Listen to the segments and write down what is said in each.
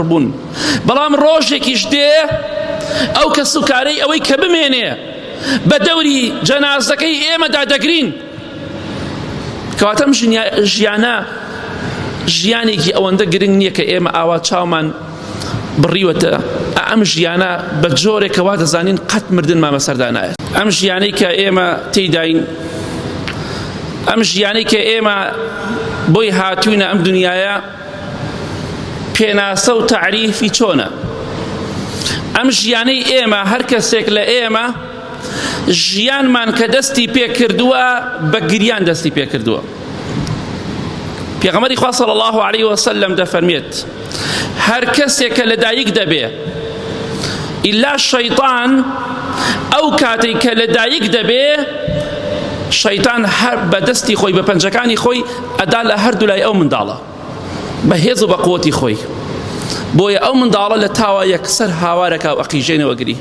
بوون بەڵام ڕۆژێکیش دێ ئەو کە سوکارەی ئەوەی کە بمێنێ بە دەوری جەنازەکەی ئێمەدا دەگرین کەواتەم ژیانە ژیانێکی ئەوەندە گرنگ نییە کە ئێمە ئاوا چاومان بڕیوەتە ئەم ژیانە بە جۆرێکەوە دەزانین قەت مردنمان بەسەردا نایەت ئەم ژیانەی کە ئێمە تێیداین ئەم ژیانەی کە ئێمە بۆی هاتووینە ئەم دنیایە پێناسە و تعریفی چۆنە ئەم ژیانەی ئێمە هەر کەسێک لە ئێمە ژیانمان کە دەستی پێ کردووە بە گریان دەستی پێ کردووە پێغەمبەری خوا صلی الله علیه وسلم دەفەرمێت هەر کەسێک کە لەدایک دەبێ ئیلا شەیطان ئەو کاتێک کە لەدایک دەبێ شەیطان هەر بە دەستی خۆی بە پەنجەکانی خۆی ئەدا لە هەردوو لای ئەو منداڵە بە هێز و بە قووەتی خۆی بۆیە ئەو منداڵە لە تاوا یەکسەر هاوارەکە و ئەقیژێنەوە گری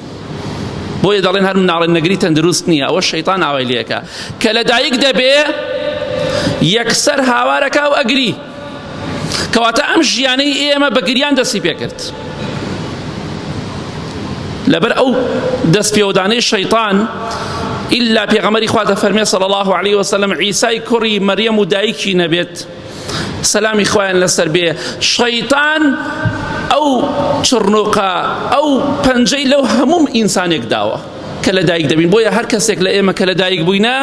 بۆیە دەڵێن هەر مناڵی نەگری تەندروست نییە ئەوە شەیطان ئاوای لێەکە کە لەدایک دەبێ یەکسەر هاوارەکە و ئەگری کەواتە ئەم ژیانەی ئێمە بە گریان دەستی پێ کرد لەبەر ئەو دەستپێوەدانەی شەیطان ئیلا پێغەمبەری خوا دەفەرمێ صلی الله علیه وسلم عیسای کوڕی مەریەم و دایکی نەبێت سەلامی خوایان لەسەر بێ شەیطان ئەو چڕنۆقە ئەو پەنجەی لەو هەموو ئینسانێک داوە کە لەدایک دەبین بۆیە هەر کەسێک لە ئێمە کە لەدایک بووینە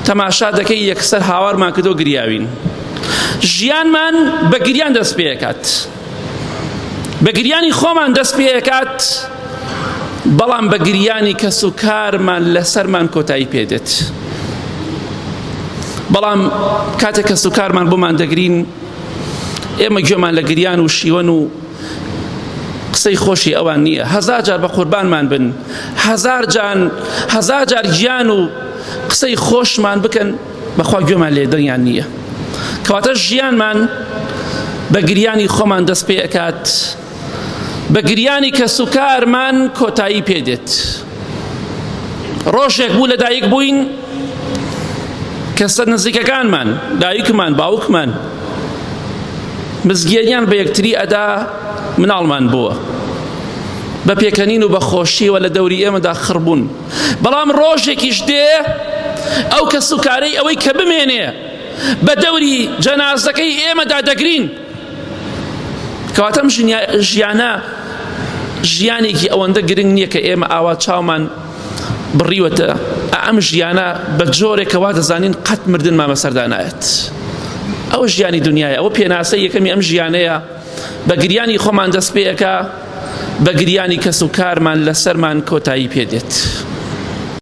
تەماشا دەکەی یەکسەر هاوارمان کردو گریاوین ژیانمان بە گریان دەست پێکات بە گریانی خۆمان دەست پێکات بەڵام بە گریانی کەس و کارمان لەسەرمان کۆتایی پێدێت بەڵام کاتێک کەس و کارمان بۆمان دەگرین ئێمە گوێمان لە گریان و شیوەن و قسەی خۆشی ئەوان نییە هەزار جار بە قوربانمان بن هەزار جار گیان و قسەی خۆشمان بکەن بەخوا گوێمان لێ دڵیان نییە کەواتە ژیانمان بە گریانی خۆمان دەست پێ ئەکات بە گریانی کەس و کارمان کۆتایی پێدێت ڕۆژێک بوو لەدایک بووین کەسە نزیکەکانمان دایکمان باوکمان مزگێنیان بە یەکتری ئەدا مناڵمان بووە بە پێکەنین و بە خۆشیوە لە دەوری ئێمەدا خڕبوون بەڵام ڕۆژێکیش دێ ئەو کەس و کارەی ئەوەی کە بمێنێ بە دەوری جەنازەکەی ئێمەدا دەگرین کەواتەم ژیانە ژیانێکی ئەوەندە گرنگ نییە کە ئێمە ئاوا چاومان بڕیوەتە ئەم ژیانە بە جۆرێکەوە دەزانین قەت مردنمان بەسەردا نایەت ئەوە ژیانی دنیایە ئەوە پێناسەی یەکەمی ئەم ژیانەیە بە گریانی خۆمان دەست پێ ئەکا بە گریانی کەس و کارمان لەسەرمان کۆتایی پێدێت